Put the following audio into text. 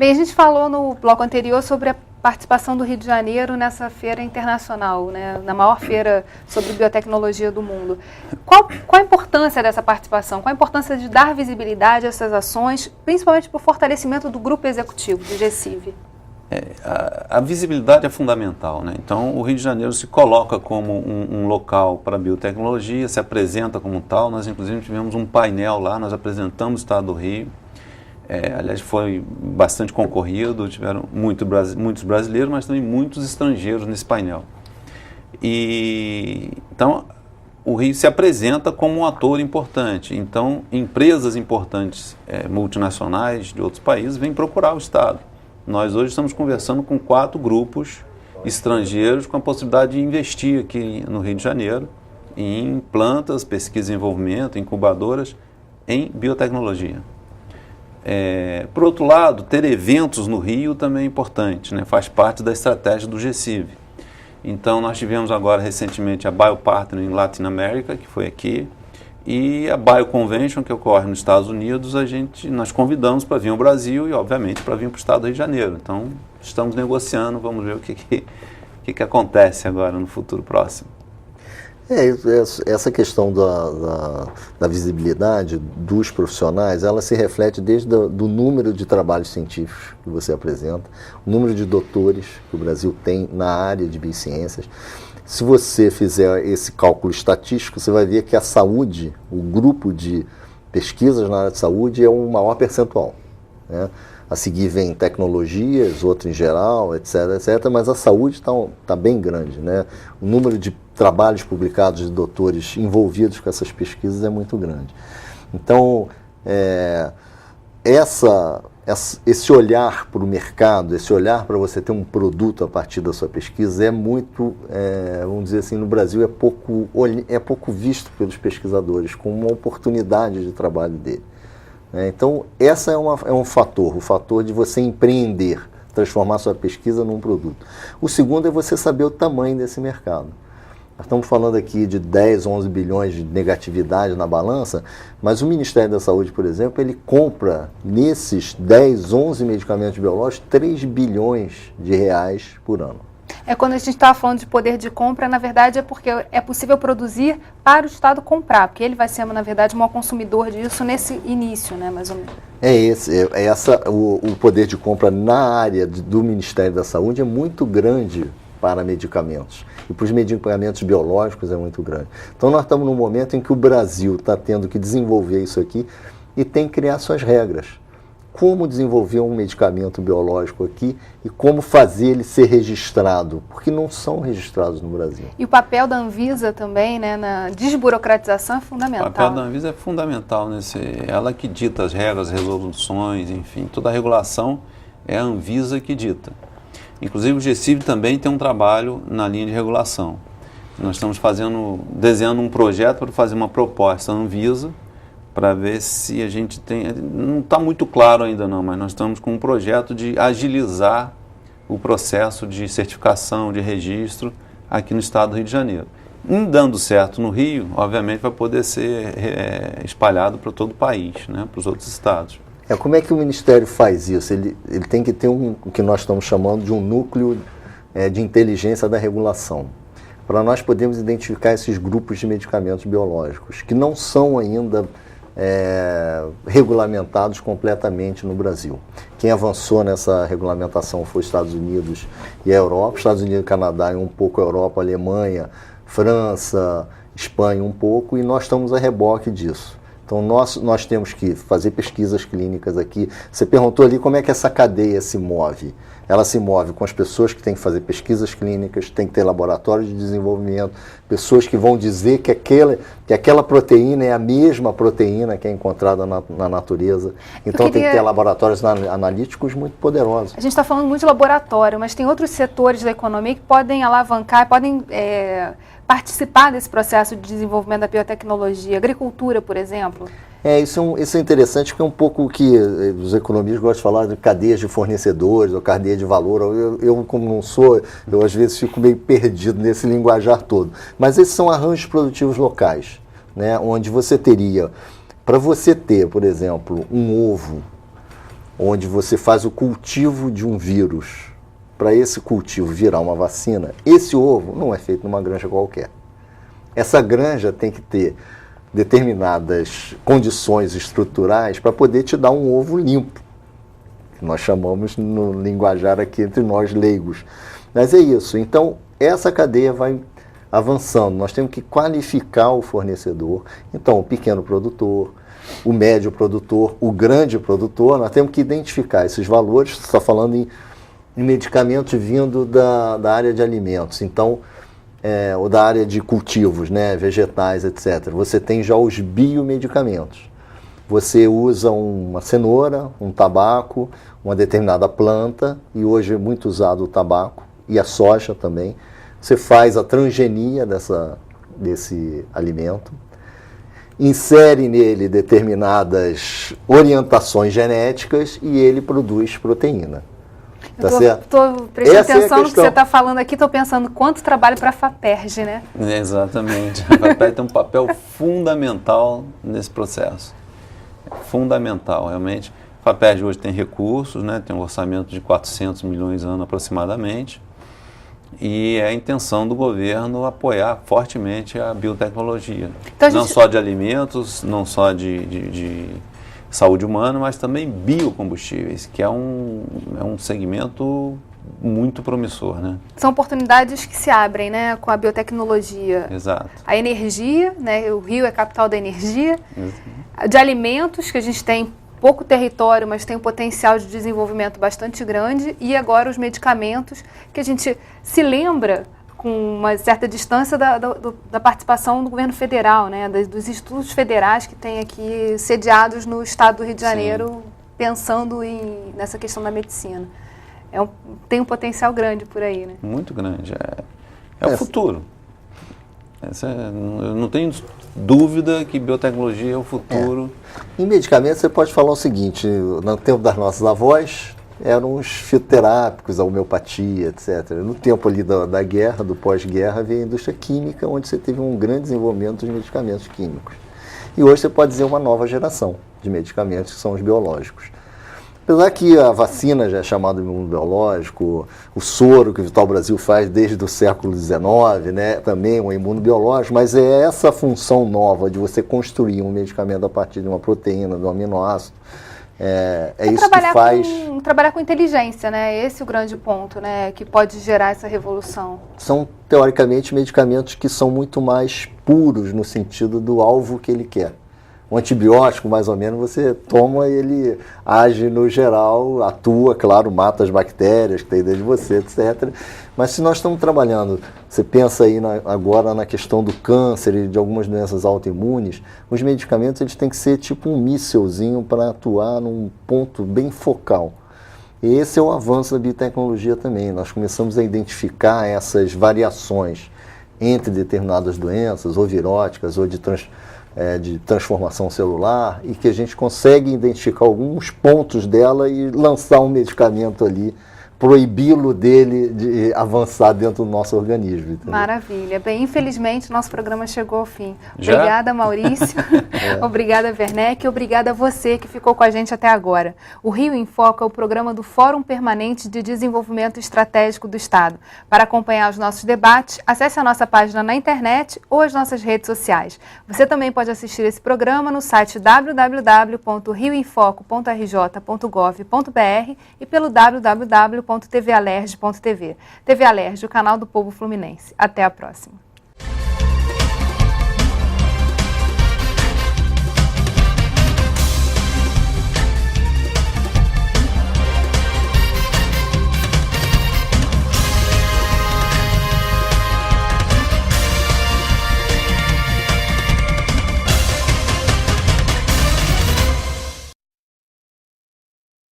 Bem, a gente falou no bloco anterior sobre a participação do Rio de Janeiro nessa feira internacional, né, na maior feira sobre biotecnologia do mundo. Qual a importância dessa participação? Qual a importância de dar visibilidade a essas ações, principalmente para o fortalecimento do grupo executivo, do GSIV? A visibilidade é fundamental, né? Então, o Rio de Janeiro se coloca como um local para biotecnologia, se apresenta como tal. Nós, inclusive, tivemos um painel lá, nós apresentamos o Estado do Rio. Aliás, foi bastante concorrido, tiveram muitos brasileiros, mas também muitos estrangeiros nesse painel. Então, o Rio se apresenta como um ator importante. Então, empresas importantes multinacionais de outros países vêm procurar o Estado. Nós hoje estamos conversando com 4 grupos estrangeiros com a possibilidade de investir aqui no Rio de Janeiro em plantas, pesquisa e desenvolvimento, incubadoras em biotecnologia. Por outro lado, ter eventos no Rio também é importante, né? Faz parte da estratégia do GSIV. Então, nós tivemos agora recentemente a BioPartner em Latin America, que foi aqui, e a BioConvention, que ocorre nos Estados Unidos, nós convidamos para vir ao Brasil e, obviamente, para vir para o estado do Rio de Janeiro. Então, estamos negociando, vamos ver o que acontece agora no futuro próximo. Essa questão da visibilidade dos profissionais, ela se reflete desde do número de trabalhos científicos que você apresenta, o número de doutores que o Brasil tem na área de biociências. Se você fizer esse cálculo estatístico, você vai ver que a saúde, o grupo de pesquisas na área de saúde é um maior percentual, né? A seguir vem tecnologias, outro em geral, etc, mas a saúde está bem grande, né? O número de trabalhos publicados de doutores envolvidos com essas pesquisas é muito grande. Então, esse olhar para o mercado, esse olhar para você ter um produto a partir da sua pesquisa é muito, vamos dizer assim, no Brasil é pouco visto pelos pesquisadores como uma oportunidade de trabalho dele. Então, essa é um fator, o fator de você empreender, transformar sua pesquisa num produto. O segundo é você saber o tamanho desse mercado. Nós estamos falando aqui de 10, 11 bilhões de negatividade na balança, mas o Ministério da Saúde, por exemplo, ele compra nesses 10, 11 medicamentos biológicos 3 bilhões de reais por ano. Quando a gente está falando de poder de compra, na verdade é porque é possível produzir para o Estado comprar, porque ele vai ser, na verdade, o maior consumidor disso nesse início, né, mais ou menos. O poder de compra na área do Ministério da Saúde é muito grande para medicamentos. E para os medicamentos biológicos é muito grande. Então nós estamos num momento em que o Brasil está tendo que desenvolver isso aqui e tem que criar suas regras. Como desenvolver um medicamento biológico aqui e como fazer ele ser registrado, porque não são registrados no Brasil. E o papel da Anvisa também, né, na desburocratização é fundamental. O papel da Anvisa é fundamental, ela que dita as regras, resoluções, enfim, toda a regulação é a Anvisa que dita. Inclusive o GSIV também tem um trabalho na linha de regulação. Nós estamos desenhando um projeto para fazer uma proposta à Anvisa, para ver se a gente tem... Não está muito claro ainda não, mas nós estamos com um projeto de agilizar o processo de certificação, de registro aqui no estado do Rio de Janeiro. Dando certo no Rio, obviamente vai poder ser espalhado para todo o país, né, para os outros estados. Como é que o Ministério faz isso? Ele tem que ter o que nós estamos chamando de um núcleo de inteligência da regulação, para nós podermos identificar esses grupos de medicamentos biológicos, que não são ainda regulamentados completamente no Brasil. Quem avançou nessa regulamentação foi os Estados Unidos e a Europa, Estados Unidos e Canadá e um pouco a Europa, a Alemanha, França, Espanha um pouco, e nós estamos a reboque disso. Então nós temos que fazer pesquisas clínicas aqui. Você perguntou ali como é que essa cadeia se move. Ela se move com as pessoas que têm que fazer pesquisas clínicas, tem que ter laboratórios de desenvolvimento, pessoas que vão dizer que aquela proteína é a mesma proteína que é encontrada na natureza. Então tem que ter laboratórios analíticos muito poderosos. A gente está falando muito de laboratório, mas tem outros setores da economia que podem alavancar, podem participar desse processo de desenvolvimento da biotecnologia. Agricultura, por exemplo. Isso é interessante, porque é um pouco o que os economistas gostam de falar de cadeias de fornecedores ou cadeia de valor. Eu como não sou, eu às vezes fico meio perdido nesse linguajar todo. Mas esses são arranjos produtivos locais, né, onde você teria, para você ter, por exemplo, um ovo onde você faz o cultivo de um vírus. Para esse cultivo virar uma vacina, esse ovo não é feito numa granja qualquer. Essa granja tem que ter determinadas condições estruturais para poder te dar um ovo limpo, que nós chamamos no linguajar aqui entre nós leigos. Mas é isso. Então, essa cadeia vai avançando. Nós temos que qualificar o fornecedor. Então, o pequeno produtor, o médio produtor, o grande produtor, nós temos que identificar esses valores. Você está falando em medicamentos vindo da área de alimentos, então, ou da área de cultivos, né, vegetais, etc. Você tem já os biomedicamentos. Você usa uma cenoura, um tabaco, uma determinada planta, e hoje é muito usado o tabaco e a soja também. Você faz a transgenia desse alimento, insere nele determinadas orientações genéticas e ele produz proteína. Estou prestando atenção no que você está falando aqui, estou pensando quanto trabalho para a FAPERJ, né? Exatamente. A FAPERJ tem um papel fundamental nesse processo. Fundamental, realmente. A FAPERJ hoje tem recursos, né? Tem um orçamento de 400 milhões ano aproximadamente. E é a intenção do governo apoiar fortemente a biotecnologia. Então, não só de alimentos, não só de saúde humana, mas também biocombustíveis, que é um segmento muito promissor, né? São oportunidades que se abrem, né, com a biotecnologia. Exato. A energia, né, o Rio é a capital da energia. De alimentos, que a gente tem pouco território, mas tem um potencial de desenvolvimento bastante grande. E agora os medicamentos, que a gente se lembra com uma certa distância da participação do governo federal, né, dos institutos federais que tem aqui sediados no estado do Rio de Janeiro, sim, pensando nessa questão da medicina. Tem um potencial grande por aí, né? Muito grande. É o futuro. Eu não tenho dúvida que biotecnologia é o futuro. Em medicamentos você pode falar o seguinte, no tempo das nossas avós, eram os fitoterápicos, a homeopatia, etc. No tempo ali da guerra, do pós-guerra, veio a indústria química, onde você teve um grande desenvolvimento dos medicamentos químicos. E hoje você pode dizer uma nova geração de medicamentos, que são os biológicos. Apesar que a vacina já é chamada de imunobiológico, o soro que o Vital Brasil faz desde o século XIX, né, também é um imunobiológico, mas é essa função nova de você construir um medicamento a partir de uma proteína, de um aminoácido. É isso que faz... Trabalhar com inteligência, né? Esse é o grande ponto, né? Que pode gerar essa revolução. São, teoricamente, medicamentos que são muito mais puros no sentido do alvo que ele quer. Um antibiótico, mais ou menos, você toma e ele age no geral, atua, claro, mata as bactérias que tem dentro de você, etc. Mas se nós estamos trabalhando, você pensa aí agora na questão do câncer e de algumas doenças autoimunes, os medicamentos eles têm que ser tipo um mísselzinho para atuar num ponto bem focal. E esse é o avanço da biotecnologia também. Nós começamos a identificar essas variações entre determinadas doenças, ou viróticas, ou de transformação celular, e que a gente consegue identificar alguns pontos dela e lançar um medicamento ali, proibi-lo dele de avançar dentro do nosso organismo. Entendeu? Maravilha. Bem, infelizmente, nosso programa chegou ao fim. Já? Obrigada, Maurício. Obrigada, Werneck. Obrigada a você que ficou com a gente até agora. O Rio em Foco é o programa do Fórum Permanente de Desenvolvimento Estratégico do Estado. Para acompanhar os nossos debates, acesse a nossa página na internet ou as nossas redes sociais. Você também pode assistir esse programa no site www.rioemfoco.rj.gov.br e pelo www.tvalerj.tv. TV Alerj, o canal do povo fluminense. Até a próxima.